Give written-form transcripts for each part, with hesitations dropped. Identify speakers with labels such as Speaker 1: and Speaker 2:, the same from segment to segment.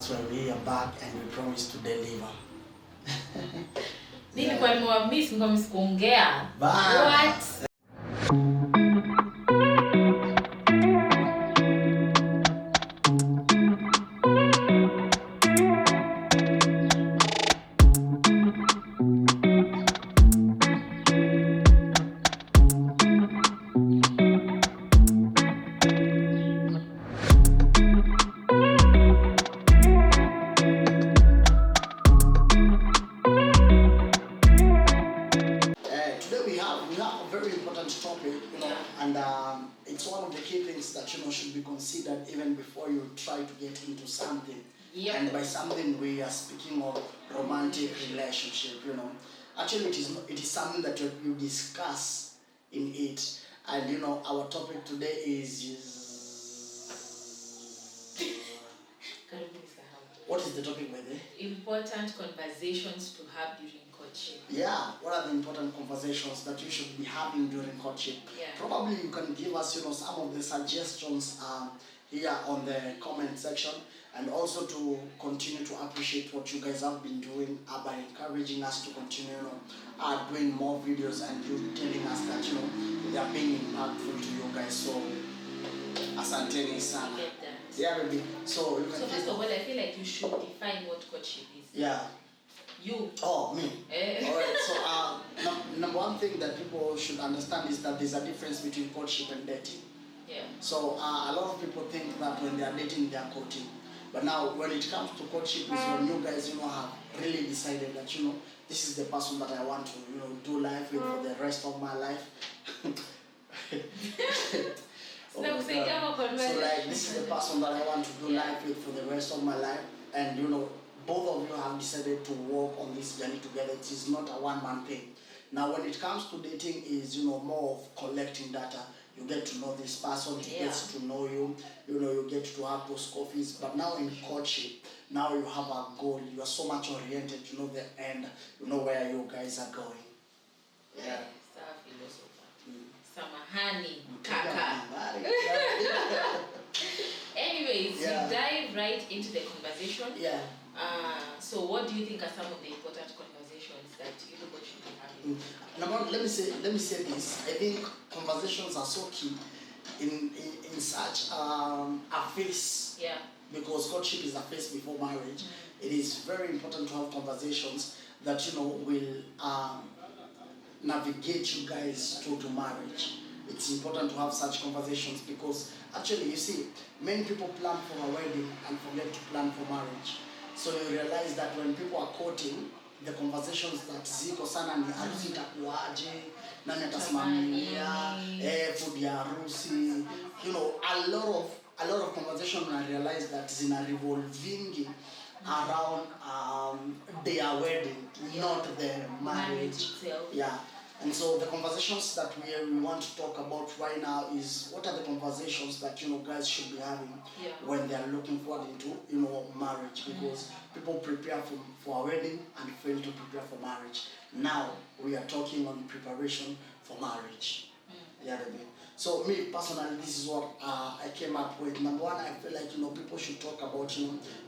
Speaker 1: So we are back and we promise to deliver.
Speaker 2: Nilikuwa nimewamiss kuongea.
Speaker 1: What? And it's one of the key things that should be considered even before you try to get into something.
Speaker 2: Yep.
Speaker 1: And by something we are speaking of romantic relationship. Actually it is something that you discuss in it. And our topic today is what is the topic, by the way?
Speaker 2: Important conversations to have during courtship.
Speaker 1: Yeah, what are the important conversations that you should be having during courtship?
Speaker 2: Yeah.
Speaker 1: Probably you can give us, some of the suggestions here on the comment section, and also to continue to appreciate what you guys have been doing by encouraging us to continue, doing more videos, and you telling us that they are being impactful to you guys. So, asanteni sana. Yeah, baby. So you can.
Speaker 2: So first of all, I feel like you should define what courtship is.
Speaker 1: Yeah.
Speaker 2: You.
Speaker 1: Oh, me. Alright, so number one thing that people should understand is that there's a difference between courtship and dating.
Speaker 2: Yeah.
Speaker 1: So a lot of people think that when they are dating, they are courting. But now when it comes to courtship is when you guys, have really decided that, this is the person that I want to, do life with for the rest of my life.
Speaker 2: So
Speaker 1: this is the person that I want to do life with for the rest of my life. And, both of you have decided to work on this journey together. It is not a one-man thing. Now, when it comes to dating, is more of collecting data. You get to know this person, he gets to know you. You get to have those coffees. But now in courtship, now you have a goal. You are so much oriented. You know the end. You know where you guys are going. Yeah.
Speaker 2: Samahani, kaka. Anyways, we dive right into the conversation.
Speaker 1: Yeah.
Speaker 2: So what do you think are some of the important conversations that you both should be having?
Speaker 1: Number, let me say this. I think conversations are so key in such a phase.
Speaker 2: Yeah.
Speaker 1: Because courtship is a phase before marriage. It is very important to have conversations that will navigate you guys to marriage. It's important to have such conversations because actually, you see, many people plan for a wedding and forget to plan for marriage. So you realize that when people are courting, the conversations that ziko sana ni harusi itakuaje, nani atasimamia, food ya harusi, a lot of conversation. I realize that zina revolving around their wedding, not the marriage
Speaker 2: itself.
Speaker 1: Yeah. And so the conversations that we want to talk about right now is what are the conversations that guys should be having when they are looking forward into marriage, because people prepare for a wedding and fail to prepare for marriage. Now we are talking on preparation for marriage. Yeah, baby. So me personally, this is what I came up with. Number one, I feel like people should talk about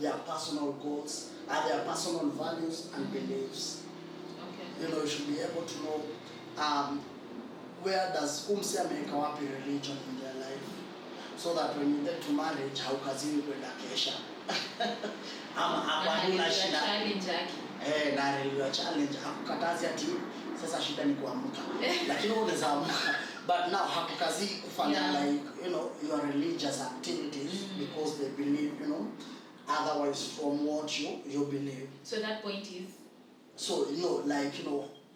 Speaker 1: their personal goals, their personal values and beliefs.
Speaker 2: Okay.
Speaker 1: You should be able to know where does ameweka wapi religion in their life, so that when you get to marriage haukazini kwenda kesha ama hakuna shida na real challenge hakukatazi ati sasa shida ni kuamka lakini unaweza amka, but now hakukazi kufanya like your religious activities because they believe otherwise from what you believe.
Speaker 2: So that point is,
Speaker 1: so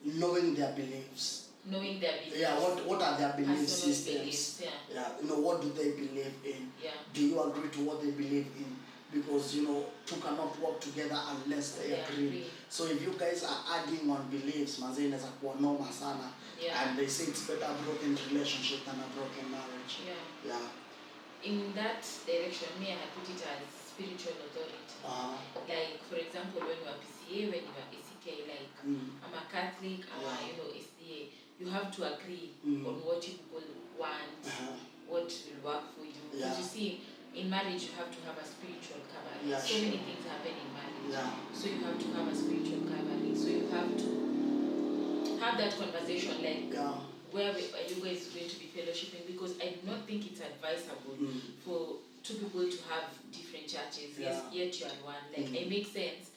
Speaker 1: knowing their beliefs.
Speaker 2: Knowing their beliefs.
Speaker 1: Yeah, what are their belief
Speaker 2: personal
Speaker 1: systems?
Speaker 2: Beliefs,
Speaker 1: yeah, what do they believe in?
Speaker 2: Yeah.
Speaker 1: Do you agree to what they believe in? Because two cannot work together unless they agree. So if you guys are arguing on beliefs, manze inaweza kuwa noma sana. And they say it's better a broken relationship than a broken marriage. Yeah.
Speaker 2: In that direction, me, I put it as spiritual authority. Like, for example, when you are PCA, when you are ACK, like I'm a Catholic, SDA, you have to agree on what you people want, what will work for you. Because you see, in marriage you have to have a spiritual covering.
Speaker 1: Yeah,
Speaker 2: so
Speaker 1: sure.
Speaker 2: many things happen in marriage.
Speaker 1: Yeah.
Speaker 2: So you have to have a spiritual covering. So you have to have that conversation, like where are you guys going to be fellowshipping? Because I do not think it's advisable for two people to have different churches. Yes, yet you are one. Like it makes sense.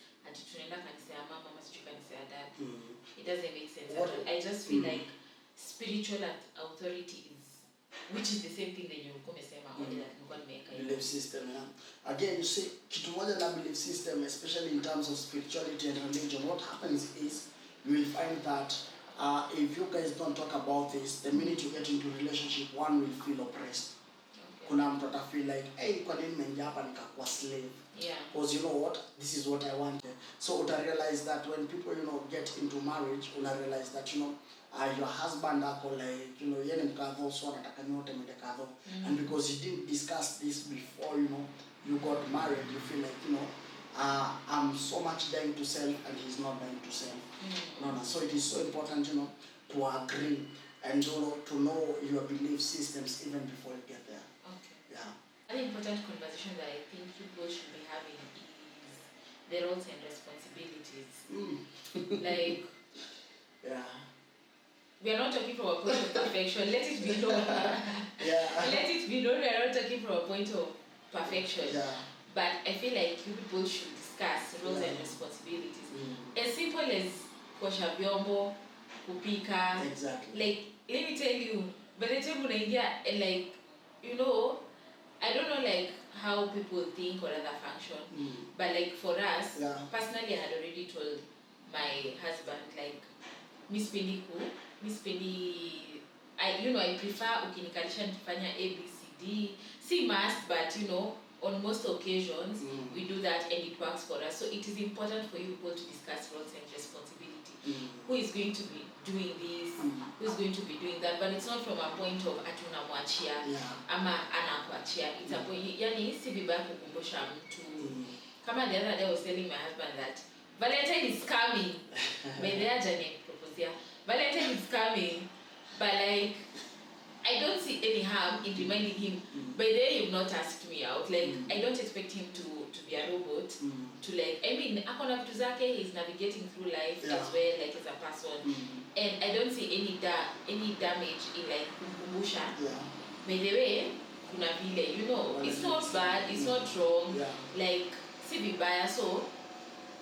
Speaker 2: It doesn't make sense. I just feel like spiritual authority is, which is the same thing that you only that
Speaker 1: belief system. Again, you see, kitu moja na belief system, especially in terms of spirituality and religion, what happens is you will find that if you guys don't talk about this, the minute you get into relationship, one will feel oppressed. Kuna mtu feel like, hey, kwa nini nimeingia hapa nikakuwa slave? Because you know what, this is what I wanted. So uta realize that when people, you know, get into marriage, una realize that, you know, your husband ako like, you know, yeye mkadho, so anataka nyote mdekadho. And because you didn't discuss this before, you know, you got married, you feel like, you know, I'm so much dying to self and he's not dying to self. No. So it is so important, you know, to agree and, you know, to know your belief systems even before you get there.
Speaker 2: An important conversation that I think people should be having is the roles and responsibilities. Like, we are not talking from a point of perfection. Let it be known. Let it be known we are not talking from a point of perfection. But I feel like you people should discuss roles and responsibilities. As simple as kuosha vyombo, kupika.
Speaker 1: Exactly.
Speaker 2: Like, let me tell you, by the time unaingia, like, you know, I don't know like how people think or other function, but like for us, personally I had already told my husband like, Miss Penny, I prefer ukinikalisha nifanya ABCD. See must, but you know, on most occasions we do that and it works for us. So it is important for you people to discuss roles and responsibility. Who is going to be doing this? Who is going to be doing that? But it's not from a point of atuna mwachia ama anakuachia. It's a point, yani si vibaya kukumbusha mtu. Kama the other day I was telling my husband that Valentine is coming. By the ajane propose. Valentine is coming, but like I don't see any harm in reminding him. By the way, you've not asked me out. Like I don't expect him to be a robot. To like, I mean, akona vitu zake, he's navigating through life as well, like as a person. And I don't see any damage in like kukumbusha. By the way, kuna vile, you know, it's not bad, it's not wrong. Like si vibaya. So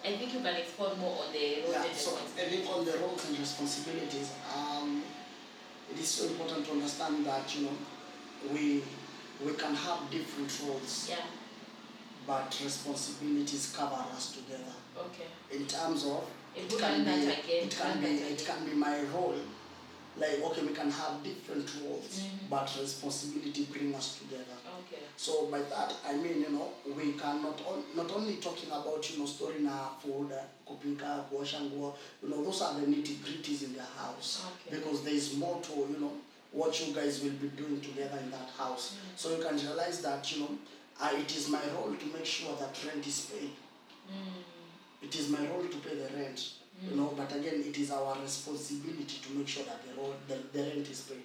Speaker 2: I think you can explore more on the roles and responsibilities.
Speaker 1: So I think on the roles and responsibilities, it is so important to understand that, you know, we can have different roles, but responsibilities cover us together. In terms of it can be my role. Like, okay, we can have different roles, but responsibility bring us together. So by that I mean, you know, we can not only talking about, you know, storing our food, kupika, kuosha nguo, you know, those are the nitty-gritties in the house. Because there is more to, you know, what you guys will be doing together in that house. So you can realize that, you know, it is my role to make sure that rent is paid. It is my role to pay the rent. You know, but again, it is our responsibility to make sure that the rent is paid.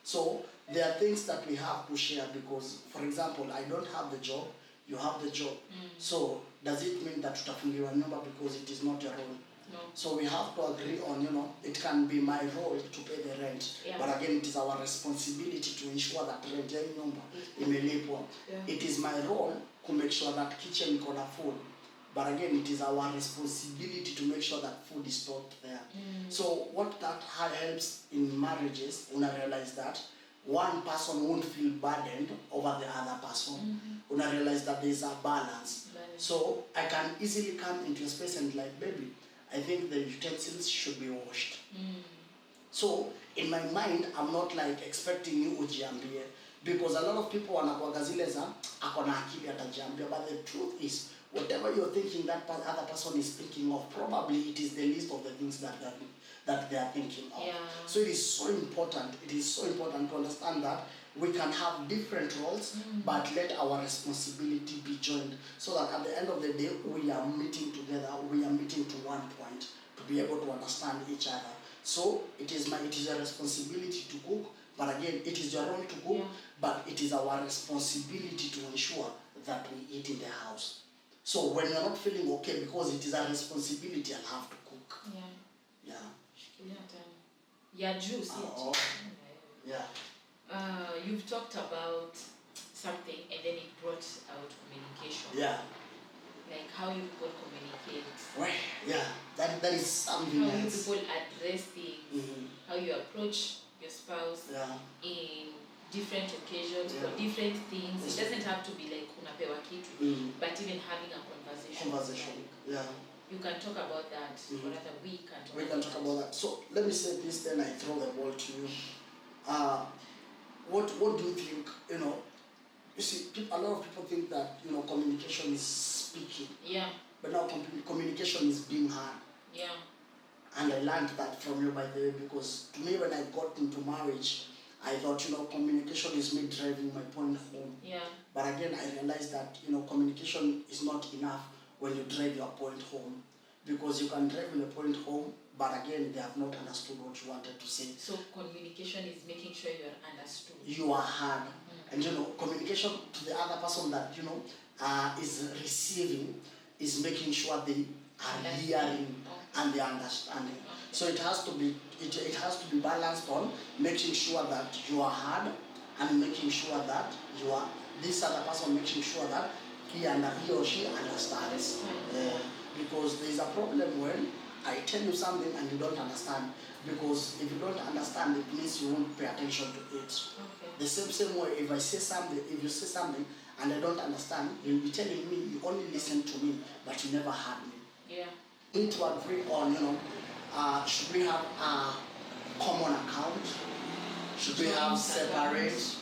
Speaker 1: So there are things that we have to share because, for example, I don't have the job, you have the job. So does it mean that tutafungiwa nyumba because it is not your role?
Speaker 2: No.
Speaker 1: So we have to agree on, you know, it can be my role to pay the rent. But again, it is our responsibility to ensure that rent ya nyumba imelipwa. It is my role to make sure that kitchen iko na food. But again, it is our responsibility to make sure that food is stored there. So what that helps in marriages, when I realize that one person won't feel burdened over the other person. When I realize that there is a balance. So I can easily come into a space and like, baby, I think the utensils should be washed. So in my mind, I'm not like expecting you ujiambie. Because a lot of people wanakuwaga zile za akona akili atajiambia. But the truth is, whatever you're thinking that other person is thinking of, probably it is the list of the things that they are thinking of. So it is so important. It is so important to understand that we can have different roles, but let our responsibility be joined. So that at the end of the day, we are meeting together. We are meeting to one point to be able to understand each other. So it is a responsibility to cook. But again, it is your role to cook, but it is our responsibility to ensure that we eat in the house. So when you're not feeling okay, because it is a responsibility, I'll have to cook. Yeah.
Speaker 2: Yeah, juice.
Speaker 1: Yeah.
Speaker 2: You've talked about something and then it brought out communication.
Speaker 1: Yeah.
Speaker 2: Like how you people communicate.
Speaker 1: Right. Yeah. That is something.
Speaker 2: How you people address things. How you approach your spouse in different occasions for different things. It doesn't have to be like unapewa kitu, but even having a conversation.
Speaker 1: Yeah.
Speaker 2: You can talk about that, or rather we
Speaker 1: can talk about that. So let me say this, then I throw the ball to you. What do you think? You see, a lot of people think that communication is speaking.
Speaker 2: Yeah.
Speaker 1: But now communication is being heard.
Speaker 2: Yeah.
Speaker 1: And I learned that from you, by the way, because to me, when I got into marriage, I thought communication is me driving my point home.
Speaker 2: Yeah.
Speaker 1: But again, I realized that communication is not enough when you drive your point home, because you can drive your point home, but again, they have not understood what you wanted to say.
Speaker 2: So communication is making sure you are understood.
Speaker 1: You are heard. And communication to the other person that is receiving is making sure they are hearing and they are understanding. So it has to be balanced on making sure that you are heard and making sure that you are this other person making sure that he or she understands. Because there is a problem when I tell you something and you don't understand. Because if you don't understand, it means you won't pay attention to it. The same way, if you say something and I don't understand, you'll be telling me you only listen to me, but you never heard me.
Speaker 2: Yeah.
Speaker 1: We need to agree on, should we have a common account? Should we have separate,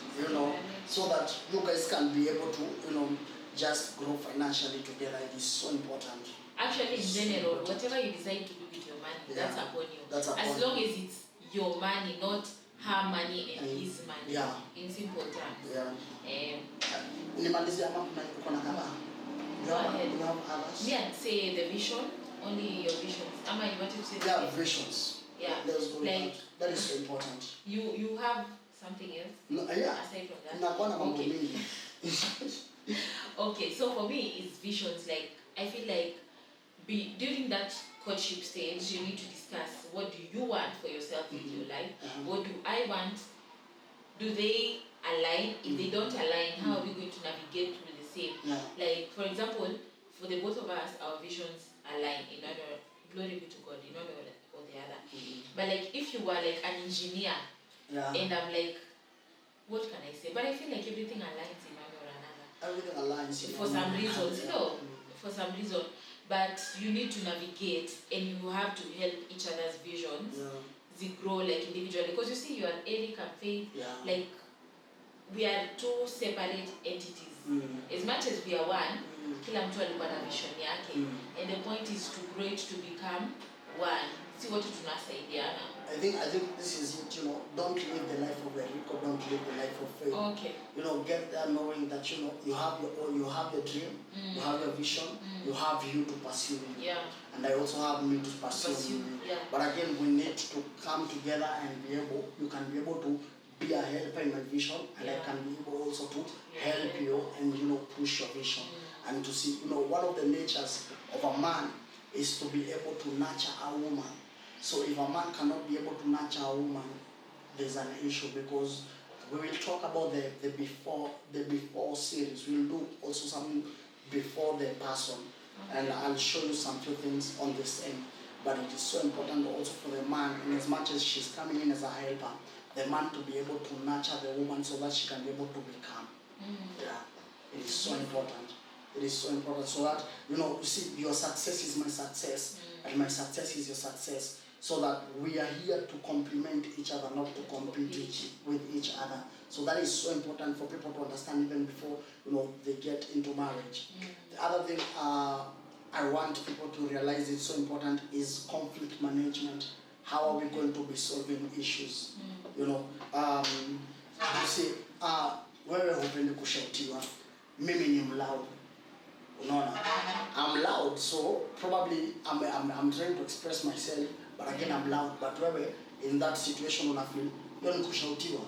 Speaker 1: so that you guys can be able to, just grow financially together. It is so important.
Speaker 2: Actually, in general, whatever you decide to do with your money, that's upon you. As long as it's your money, not her money and his money.
Speaker 1: Yeah.
Speaker 2: In simple terms.
Speaker 1: Yeah.
Speaker 2: Go ahead. Me, I'd say the vision, only your visions. Amma, you wanted to say
Speaker 1: that? Yeah, visions.
Speaker 2: Yeah.
Speaker 1: Let's go. Like, that is so important.
Speaker 2: You have something else?
Speaker 1: No, yeah.
Speaker 2: Aside from that?
Speaker 1: Okay.
Speaker 2: Okay, so for me, it's visions. Like, I feel like during that courtship stage, you need to discuss what do you want for yourself in your life? What do I want? Do they align? If they don't align, how are we going to navigate through the same?
Speaker 1: Yeah.
Speaker 2: Like, for example, for the both of us, our visions align in order, glory be to God, in one way or the other. But like, if you were like an engineer, and I'm like, what can I say? But I feel like everything aligns in one way or another.
Speaker 1: Everything aligns.
Speaker 2: For some reasons, for some reason. But you need to navigate and you have to help each other's visions. They grow like individually. Because you see, you are Eric and Faith, like we are two separate entities. As much as we are one, kila mtu alikuwa na vision yake. And the point is to grow it to become one. See what tunasaidiana.
Speaker 1: I think this is it, don't live the life of Eric or don't live the life of Faith.
Speaker 2: Okay.
Speaker 1: Get there knowing that you have your dream, you have your vision, you have you to pursue.
Speaker 2: Yeah.
Speaker 1: And I also have me to pursue.
Speaker 2: Yeah.
Speaker 1: But again, we need to come together and you can be able to be a helper in my vision, and I can be able also to help you and push your vision. And to see, one of the natures of a man is to be able to nurture a woman. So if a man cannot be able to nurture a woman, there's an issue, because we will talk about the before series. We'll do also something before the person, and I'll show you some few things on this end. But it is so important also for the man, in as much as she's coming in as a helper, the man to be able to nurture the woman so that she can be able to become. Yeah, it is so important. It is so important, so that you see, your success is my success, and my success is your success. So that we are here to complement each other, not to compete with each other. So that is so important for people to understand even before they get into marriage. The other thing I want people to realize is so important is conflict management. How are we going to be solving issues? You see, wewe hupendi kushautiwa, mimi ni loud. I'm loud, so probably I'm trying to express myself. But again, I'm loud. But wewe in that situation unafeel, ni kushautiwa.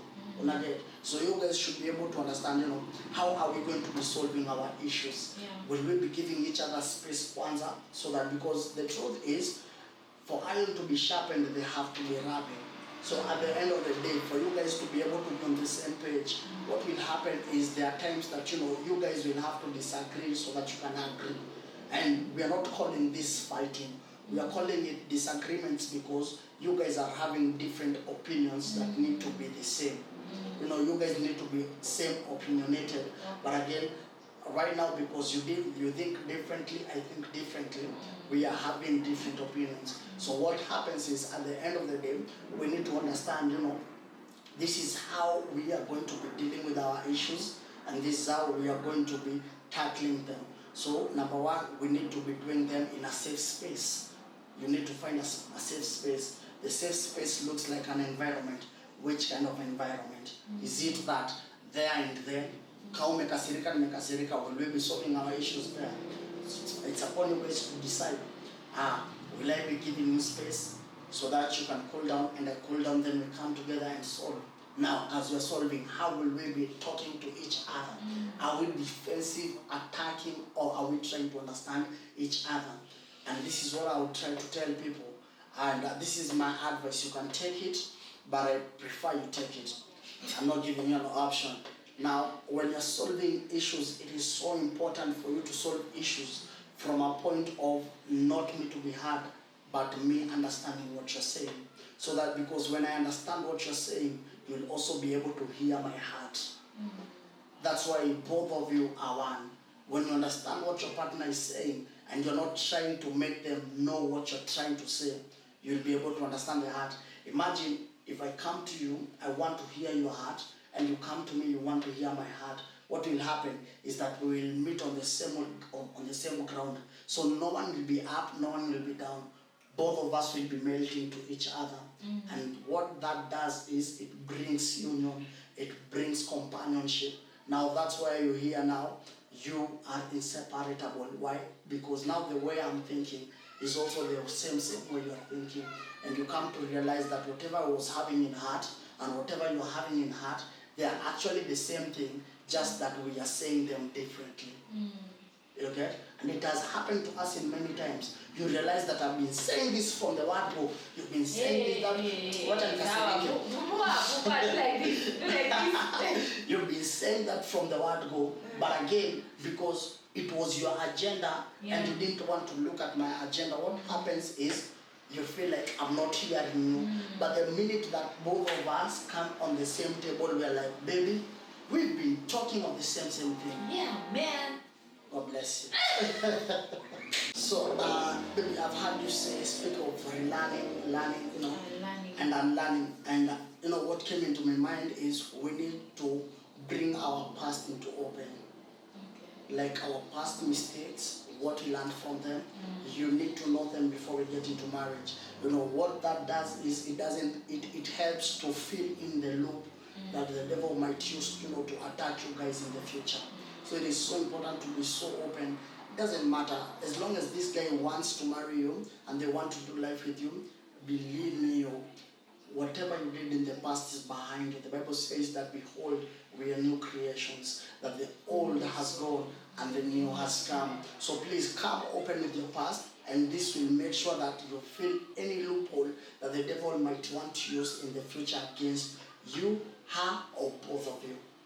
Speaker 1: So you guys should be able to understand, how are we going to be solving our issues? Will we be giving each other space kwanza, so that, because the truth is, for iron to be sharpened, they have to be rubbing. So at the end of the day, for you guys to be able to be on the same page, what will happen is there are times that you guys will have to disagree so that you can agree. And we are not calling this fighting. We are calling it disagreements, because you guys are having different opinions that need to be the same. You guys need to be same opinionated. But again, right now, because you think differently, I think differently, we are having different opinions. So what happens is, at the end of the day, we need to understand, this is how we are going to be dealing with our issues, and this is how we are going to be tackling them. So number one, we need to be doing them in a safe space. You need to find a safe space. The safe space looks like an environment. Which kind of environment? Is it that there and there? Will we be solving our issues there? It's upon you guys to decide. Will I be giving you space so that you can cool down, and I cool down, then we come together and solve? Now, as we're solving, how will we be talking to each other? Are we defensive, attacking, or are we trying to understand each other? And this is what I would try to tell people. And this is my advice. You can take it, but I prefer you take it. I'm not giving you an option. Now, when you're solving issues, it is so important for you to solve issues from a point of not me to be heard, but me understanding what you're saying. So that, because when I understand what you're saying, you'll also be able to hear my heart. That's why both of you are one. When you understand what your partner is saying, and you're not trying to make them know what you're trying to say, you'll be able to understand their heart. Imagine if I come to you, I want to hear your heart, and you come to me, you want to hear my heart. What will happen is that we will meet on the same ground. So no one will be up, no one will be down. Both of us will be melting to each other. And what that does is it brings union, it brings companionship. Now that's why you're here now. You are inseparable. Why? Because now the way I'm thinking is also the same way you're thinking. And you come to realize that whatever I was having in heart and whatever you're having in heart, they are actually the same thing, just that we are saying them differently. Okay? And it has happened to us in many times. You realize that I've been saying this from the word go. You've been saying this, what You've been saying that from the word go. But again, because it was your agenda and you didn't want to look at my agenda, what happens is you feel like I'm not hearing you. But the minute that both of us come on the same table, we're like, baby, we've been talking of the same thing.
Speaker 2: Yeah, man.
Speaker 1: God bless you. So, baby, I've heard you speak of learning, and unlearning. And, what came into my mind is we need to bring our past into open. Like our past mistakes, what we learned from them, you need to know them before we get into marriage. What that does is it helps to fill in the loop that the devil might use, to attack you guys in the future. So it is so important to be so open. It doesn't matter. As long as this guy wants to marry you and they want to do life with you, believe me, whatever you did in the past is behind you. The Bible says that, behold, we are new creations, that the old has gone and the new has come. So please come open with your past, and this will make sure that you fill any loophole that the devil might want to use in the future against you, her, or both of you.